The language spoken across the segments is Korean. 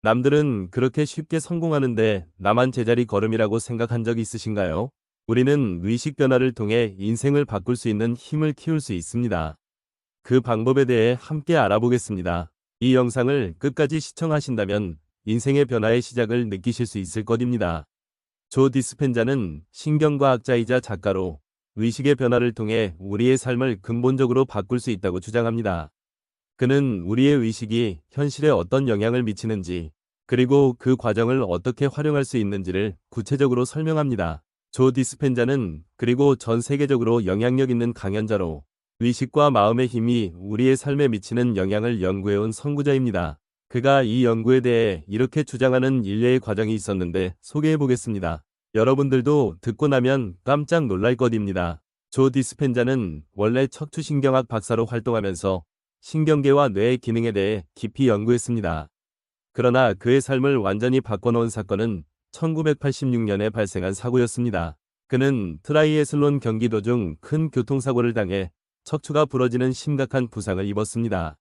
남들은 그렇게 쉽게 성공하는데 나만 제자리 걸음이라고 생각한 적 있으신가요? 우리는 의식 변화를 통해 인생을 바꿀 수 있는 힘을 키울 수 있습니다. 그 방법에 대해 함께 알아보겠습니다. 이 영상을 끝까지 시청하신다면 인생의 변화의 시작을 느끼실 수 있을 것입니다. 조 디스펜자는 신경과학자이자 작가로 의식의 변화를 통해 우리의 삶을 근본적으로 바꿀 수 있다고 주장합니다. 그는 우리의 의식이 현실에 어떤 영향을 미치는지, 그리고 그 과정을 어떻게 활용할 수 있는지를 구체적으로 설명합니다. 조 디스펜자는 그리고 전 세계적으로 영향력 있는 강연자로 의식과 마음의 힘이 우리의 삶에 미치는 영향을 연구해온 선구자입니다. 그가 이 연구에 대해 이렇게 주장하는 일례의 과정이 있었는데 소개해 보겠습니다. 여러분들도 듣고 나면 깜짝 놀랄 것입니다. 조 디스펜자는 원래 척추신경학 박사로 활동하면서 신경계와 뇌의 기능에 대해 깊이 연구했습니다. 그러나 그의 삶을 완전히 바꿔놓은 사건은 1986년에 발생한 사고였습니다. 그는 트라이애슬론 경기 도중 큰 교통사고를 당해 척추가 부러지는 심각한 부상을 입었습니다.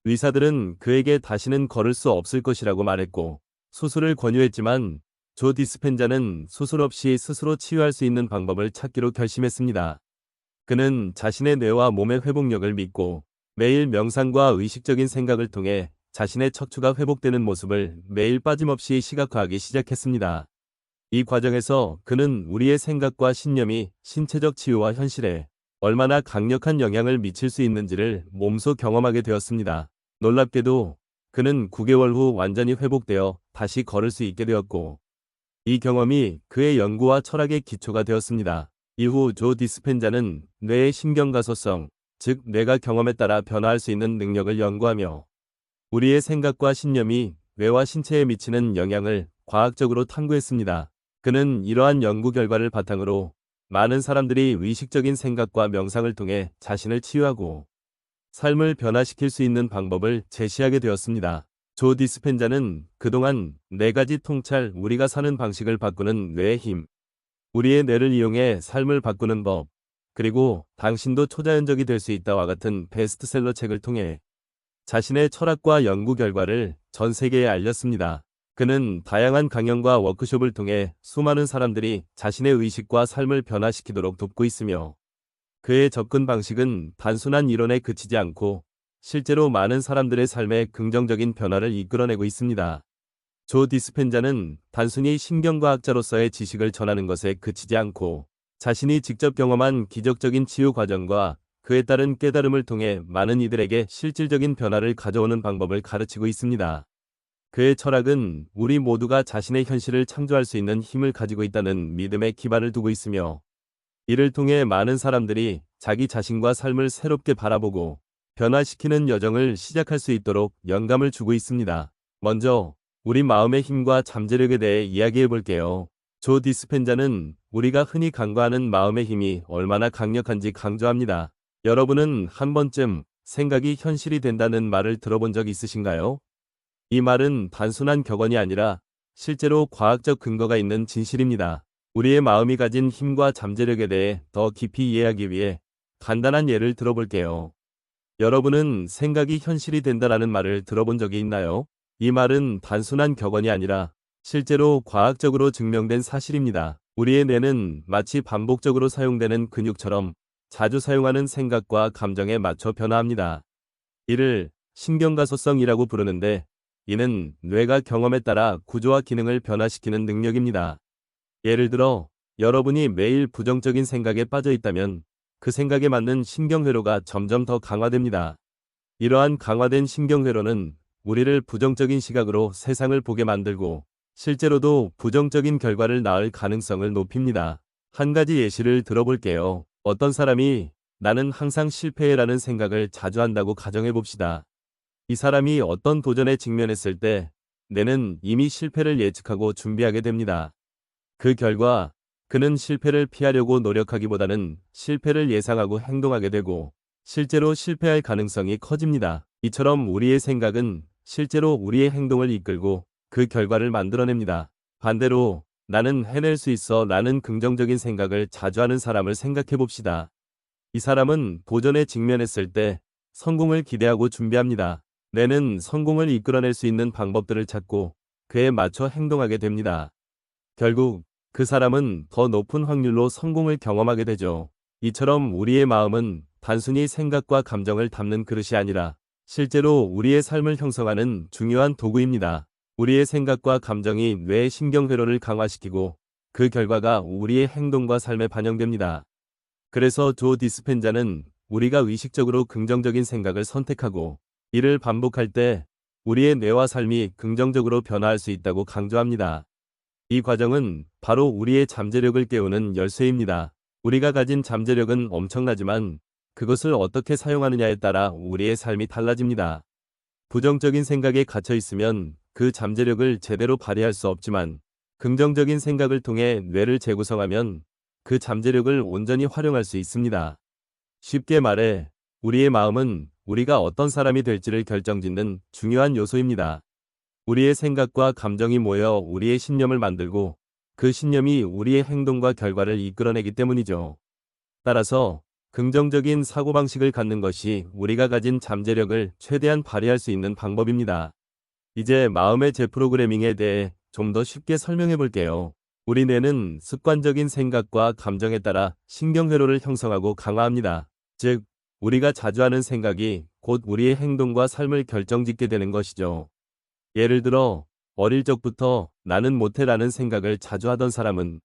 의사들은 그에게 다시는 걸을 수 없을 것이라고 말했고 수술을 권유했지만 조 디스펜자는 수술 없이 스스로 치유할 수 있는 방법을 찾기로 결심했습니다. 그는 자신의 뇌와 몸의 회복력을 믿고 매일 명상과 의식적인 생각을 통해 자신의 척추가 회복되는 모습을 매일 빠짐없이 시각화하기 시작했습니다. 이 과정에서 그는 우리의 생각과 신념이 신체적 치유와 현실에 얼마나 강력한 영향을 미칠 수 있는지를 몸소 경험하게 되었습니다. 놀랍게도 그는 9개월 후 완전히 회복되어 다시 걸을 수 있게 되었고, 이 경험이 그의 연구와 철학의 기초가 되었습니다. 이후 조 디스펜자는 뇌의 신경가소성, 즉 뇌가 경험에 따라 변화할 수 있는 능력을 연구하며 우리의 생각과 신념이 뇌와 신체에 미치는 영향을 과학적으로 탐구했습니다. 그는 이러한 연구 결과를 바탕으로 많은 사람들이 의식적인 생각과 명상을 통해 자신을 치유하고 삶을 변화시킬 수 있는 방법을 제시하게 되었습니다. 조 디스펜자는 그동안 4가지 통찰, 우리가 사는 방식을 바꾸는 뇌의 힘, 우리의 뇌를 이용해 삶을 바꾸는 법, 그리고 당신도 초자연적이 될 수 있다와 같은 베스트셀러 책을 통해 자신의 철학과 연구 결과를 전 세계에 알렸습니다. 그는 다양한 강연과 워크숍을 통해 수많은 사람들이 자신의 의식과 삶을 변화시키도록 돕고 있으며, 그의 접근 방식은 단순한 이론에 그치지 않고 실제로 많은 사람들의 삶에 긍정적인 변화를 이끌어내고 있습니다. 조 디스펜자는 단순히 신경과학자로서의 지식을 전하는 것에 그치지 않고 자신이 직접 경험한 기적적인 치유 과정과 그에 따른 깨달음을 통해 많은 이들에게 실질적인 변화를 가져오는 방법을 가르치고 있습니다. 그의 철학은 우리 모두가 자신의 현실을 창조할 수 있는 힘을 가지고 있다는 믿음에 기반을 두고 있으며, 이를 통해 많은 사람들이 자기 자신과 삶을 새롭게 바라보고 변화시키는 여정을 시작할 수 있도록 영감을 주고 있습니다. 먼저 우리 마음의 힘과 잠재력에 대해 이야기해 볼게요. 조 디스펜자는 우리가 흔히 간과하는 마음의 힘이 얼마나 강력한지 강조합니다. 여러분은 한 번쯤 생각이 현실이 된다는 말을 들어본 적 있으신가요? 이 말은 단순한 격언이 아니라 실제로 과학적 근거가 있는 진실입니다. 우리의 마음이 가진 힘과 잠재력에 대해 더 깊이 이해하기 위해 간단한 예를 들어볼게요. 여러분은 생각이 현실이 된다라는 말을 들어본 적이 있나요? 이 말은 단순한 격언이 아니라 실제로 과학적으로 증명된 사실입니다. 우리의 뇌는 마치 반복적으로 사용되는 근육처럼 자주 사용하는 생각과 감정에 맞춰 변화합니다. 이를 신경가소성이라고 부르는데, 이는 뇌가 경험에 따라 구조와 기능을 변화시키는 능력입니다. 예를 들어 여러분이 매일 부정적인 생각에 빠져 있다면 그 생각에 맞는 신경회로가 점점 더 강화됩니다. 이러한 강화된 신경회로는 우리를 부정적인 시각으로 세상을 보게 만들고 실제로도 부정적인 결과를 낳을 가능성을 높입니다. 한 가지 예시를 들어볼게요. 어떤 사람이 나는 항상 실패해라는 생각을 자주 한다고 가정해 봅시다. 이 사람이 어떤 도전에 직면했을 때 뇌는 이미 실패를 예측하고 준비하게 됩니다. 그 결과 그는 실패를 피하려고 노력하기보다는 실패를 예상하고 행동하게 되고 실제로 실패할 가능성이 커집니다. 이처럼 우리의 생각은 실제로 우리의 행동을 이끌고 그 결과를 만들어냅니다. 반대로 나는 해낼 수 있어 라는 긍정적인 생각을 자주 하는 사람을 생각해 봅시다. 이 사람은 도전에 직면했을 때 성공을 기대하고 준비합니다. 뇌는 성공을 이끌어낼 수 있는 방법들을 찾고 그에 맞춰 행동하게 됩니다. 결국 그 사람은 더 높은 확률로 성공을 경험하게 되죠. 이처럼 우리의 마음은 단순히 생각과 감정을 담는 그릇이 아니라 실제로 우리의 삶을 형성하는 중요한 도구입니다. 우리의 생각과 감정이 뇌의 신경회로를 강화시키고 그 결과가 우리의 행동과 삶에 반영됩니다. 그래서 조 디스펜자는 우리가 의식적으로 긍정적인 생각을 선택하고 이를 반복할 때 우리의 뇌와 삶이 긍정적으로 변화할 수 있다고 강조합니다. 이 과정은 바로 우리의 잠재력을 깨우는 열쇠입니다. 우리가 가진 잠재력은 엄청나지만 그것을 어떻게 사용하느냐에 따라 우리의 삶이 달라집니다. 부정적인 생각에 갇혀 있으면 그 잠재력을 제대로 발휘할 수 없지만 긍정적인 생각을 통해 뇌를 재구성하면 그 잠재력을 온전히 활용할 수 있습니다. 쉽게 말해 우리의 마음은 우리가 어떤 사람이 될지를 결정짓는 중요한 요소입니다. 우리의 생각과 감정이 모여 우리의 신념을 만들고 그 신념이 우리의 행동과 결과를 이끌어내기 때문이죠. 따라서 긍정적인 사고방식을 갖는 것이 우리가 가진 잠재력을 최대한 발휘할 수 있는 방법입니다. 이제 마음의 재프로그래밍에 대해 좀 더 쉽게 설명해 볼게요. 우리 뇌는 습관적인 생각과 감정에 따라 신경회로를 형성하고 강화합니다. 즉, 우리가 자주 하는 생각이 곧 우리의 행동과 삶을 결정짓게 되는 것이죠. 예를 들어, 어릴 적부터 나는 못해라는 생각을 자주 하던 사람은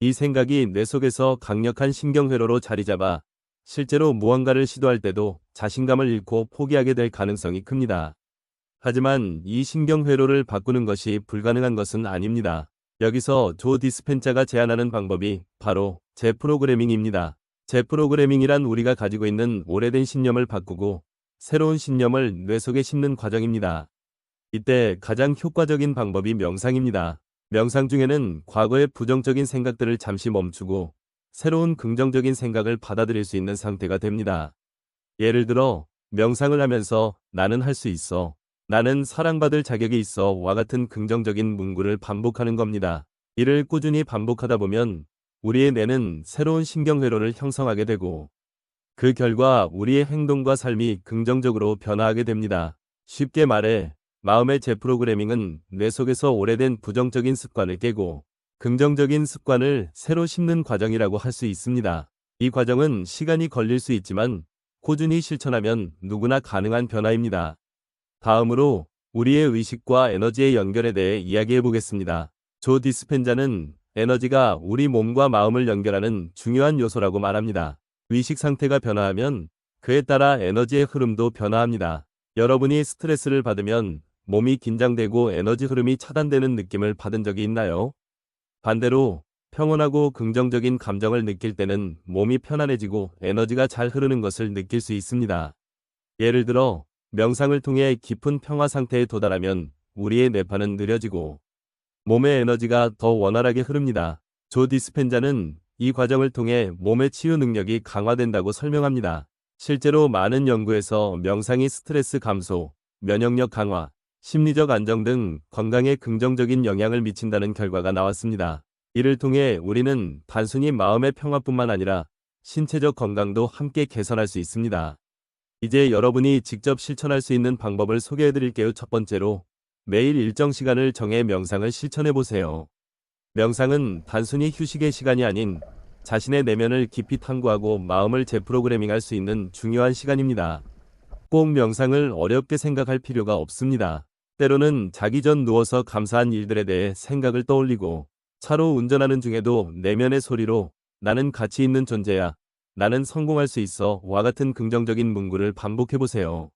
이 생각이 뇌 속에서 강력한 신경회로로 자리 잡아 실제로 무언가를 시도할 때도 자신감을 잃고 포기하게 될 가능성이 큽니다. 하지만 이 신경회로를 바꾸는 것이 불가능한 것은 아닙니다. 여기서 조 디스펜자가 제안하는 방법이 바로 재프로그래밍입니다. 재프로그래밍이란 우리가 가지고 있는 오래된 신념을 바꾸고 새로운 신념을 뇌 속에 심는 과정입니다. 이때 가장 효과적인 방법이 명상입니다. 명상 중에는 과거의 부정적인 생각들을 잠시 멈추고 새로운 긍정적인 생각을 받아들일 수 있는 상태가 됩니다. 예를 들어 명상을 하면서 나는 할 수 있어, 나는 사랑받을 자격이 있어 와 같은 긍정적인 문구를 반복하는 겁니다. 이를 꾸준히 반복하다 보면 우리의 뇌는 새로운 신경회로를 형성하게 되고 그 결과 우리의 행동과 삶이 긍정적으로 변화하게 됩니다. 쉽게 말해 마음의 재프로그래밍은 뇌 속에서 오래된 부정적인 습관을 깨고 긍정적인 습관을 새로 심는 과정이라고 할 수 있습니다. 이 과정은 시간이 걸릴 수 있지만 꾸준히 실천하면 누구나 가능한 변화입니다. 다음으로 우리의 의식과 에너지의 연결에 대해 이야기해 보겠습니다. 조 디스펜자는 에너지가 우리 몸과 마음을 연결하는 중요한 요소라고 말합니다. 의식 상태가 변화하면 그에 따라 에너지의 흐름도 변화합니다. 여러분이 스트레스를 받으면 몸이 긴장되고 에너지 흐름이 차단되는 느낌을 받은 적이 있나요? 반대로 평온하고 긍정적인 감정을 느낄 때는 몸이 편안해지고 에너지가 잘 흐르는 것을 느낄 수 있습니다. 예를 들어 명상을 통해 깊은 평화 상태에 도달하면 우리의 뇌파는 느려지고 몸의 에너지가 더 원활하게 흐릅니다. 조 디스펜자는 이 과정을 통해 몸의 치유 능력이 강화된다고 설명합니다. 실제로 많은 연구에서 명상이 스트레스 감소, 면역력 강화, 심리적 안정 등 건강에 긍정적인 영향을 미친다는 결과가 나왔습니다. 이를 통해 우리는 단순히 마음의 평화뿐만 아니라 신체적 건강도 함께 개선할 수 있습니다. 이제 여러분이 직접 실천할 수 있는 방법을 소개해 드릴게요. 첫 번째로, 매일 일정 시간을 정해 명상을 실천해 보세요. 명상은 단순히 휴식의 시간이 아닌 자신의 내면을 깊이 탐구하고 마음을 재프로그래밍할 수 있는 중요한 시간입니다. 꼭 명상을 어렵게 생각할 필요가 없습니다. 때로는 자기 전 누워서 감사한 일들에 대해 생각을 떠올리고 차로 운전하는 중에도 내면의 소리로 나는 가치 있는 존재야, 나는 성공할 수 있어 와 같은 긍정적인 문구를 반복해보세요.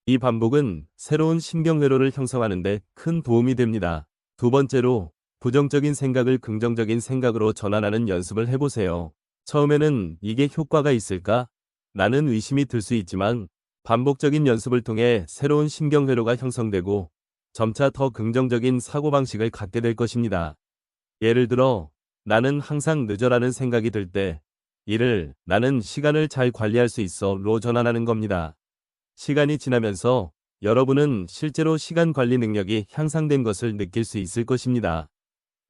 이 반복은 새로운 신경회로를 형성하는 데 큰 도움이 됩니다. 두 번째로, 부정적인 생각을 긍정적인 생각으로 전환하는 연습을 해보세요. 처음에는 이게 효과가 있을까? 라는 의심이 들 수 있지만 반복적인 연습을 통해 새로운 신경회로가 형성되고 점차 더 긍정적인 사고방식을 갖게 될 것입니다. 예를 들어, 나는 항상 늦어라는 생각이 들 때, 이를 나는 시간을 잘 관리할 수 있어로 전환하는 겁니다. 시간이 지나면서 여러분은 실제로 시간 관리 능력이 향상된 것을 느낄 수 있을 것입니다.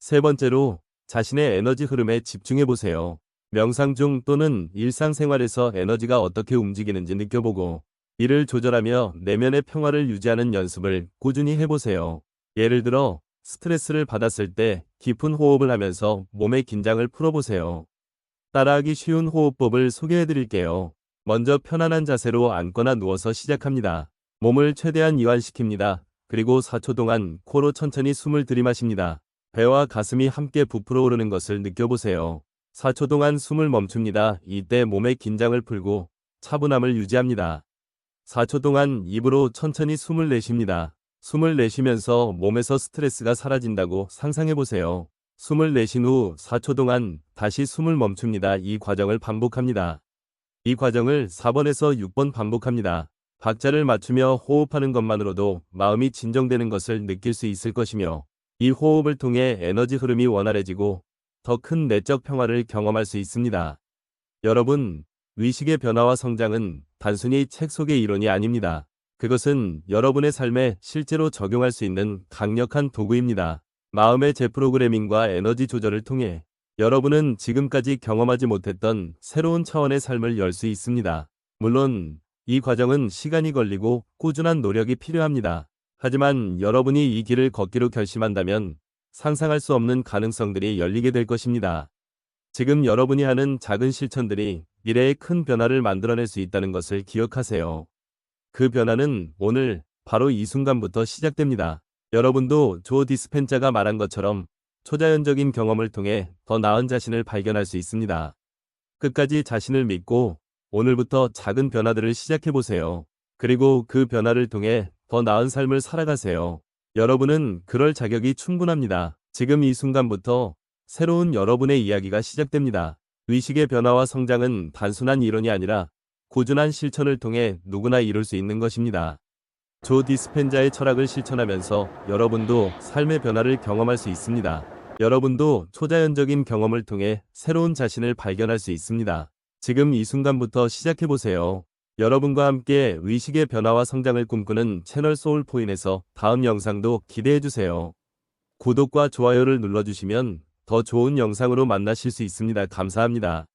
세 번째로, 자신의 에너지 흐름에 집중해 보세요. 명상 중 또는 일상생활에서 에너지가 어떻게 움직이는지 느껴보고 이를 조절하며 내면의 평화를 유지하는 연습을 꾸준히 해보세요. 예를 들어, 스트레스를 받았을 때 깊은 호흡을 하면서 몸의 긴장을 풀어보세요. 따라하기 쉬운 호흡법을 소개해드릴게요. 먼저 편안한 자세로 앉거나 누워서 시작합니다. 몸을 최대한 이완시킵니다. 그리고 4초 동안 코로 천천히 숨을 들이마십니다. 배와 가슴이 함께 부풀어 오르는 것을 느껴보세요. 4초 동안 숨을 멈춥니다. 이때 몸의 긴장을 풀고 차분함을 유지합니다. 4초 동안 입으로 천천히 숨을 내쉽니다. 숨을 내쉬면서 몸에서 스트레스가 사라진다고 상상해보세요. 숨을 내쉰 후 4초 동안 다시 숨을 멈춥니다. 이 과정을 반복합니다. 이 과정을 4번에서 6번 반복합니다. 박자를 맞추며 호흡하는 것만으로도 마음이 진정되는 것을 느낄 수 있을 것이며, 이 호흡을 통해 에너지 흐름이 원활해지고 더 큰 내적 평화를 경험할 수 있습니다. 여러분, 의식의 변화와 성장은 단순히 책 속의 이론이 아닙니다. 그것은 여러분의 삶에 실제로 적용할 수 있는 강력한 도구입니다. 마음의 재프로그래밍과 에너지 조절을 통해 여러분은 지금까지 경험하지 못했던 새로운 차원의 삶을 열 수 있습니다. 물론, 이 과정은 시간이 걸리고 꾸준한 노력이 필요합니다. 하지만 여러분이 이 길을 걷기로 결심한다면 상상할 수 없는 가능성들이 열리게 될 것입니다. 지금 여러분이 하는 작은 실천들이 미래의 큰 변화를 만들어낼 수 있다는 것을 기억하세요. 그 변화는 오늘, 바로 이 순간부터 시작됩니다. 여러분도 조 디스펜자가 말한 것처럼 초자연적인 경험을 통해 더 나은 자신을 발견할 수 있습니다. 끝까지 자신을 믿고 오늘부터 작은 변화들을 시작해보세요. 그리고 그 변화를 통해 더 나은 삶을 살아가세요. 여러분은 그럴 자격이 충분합니다. 지금 이 순간부터 새로운 여러분의 이야기가 시작됩니다. 의식의 변화와 성장은 단순한 이론이 아니라 꾸준한 실천을 통해 누구나 이룰 수 있는 것입니다. 조 디스펜자의 철학을 실천하면서 여러분도 삶의 변화를 경험할 수 있습니다. 여러분도 초자연적인 경험을 통해 새로운 자신을 발견할 수 있습니다. 지금 이 순간부터 시작해보세요. 여러분과 함께 의식의 변화와 성장을 꿈꾸는 채널 소울포인에서 다음 영상도 기대해주세요. 구독과 좋아요를 눌러주시면 더 좋은 영상으로 만나실 수 있습니다. 감사합니다.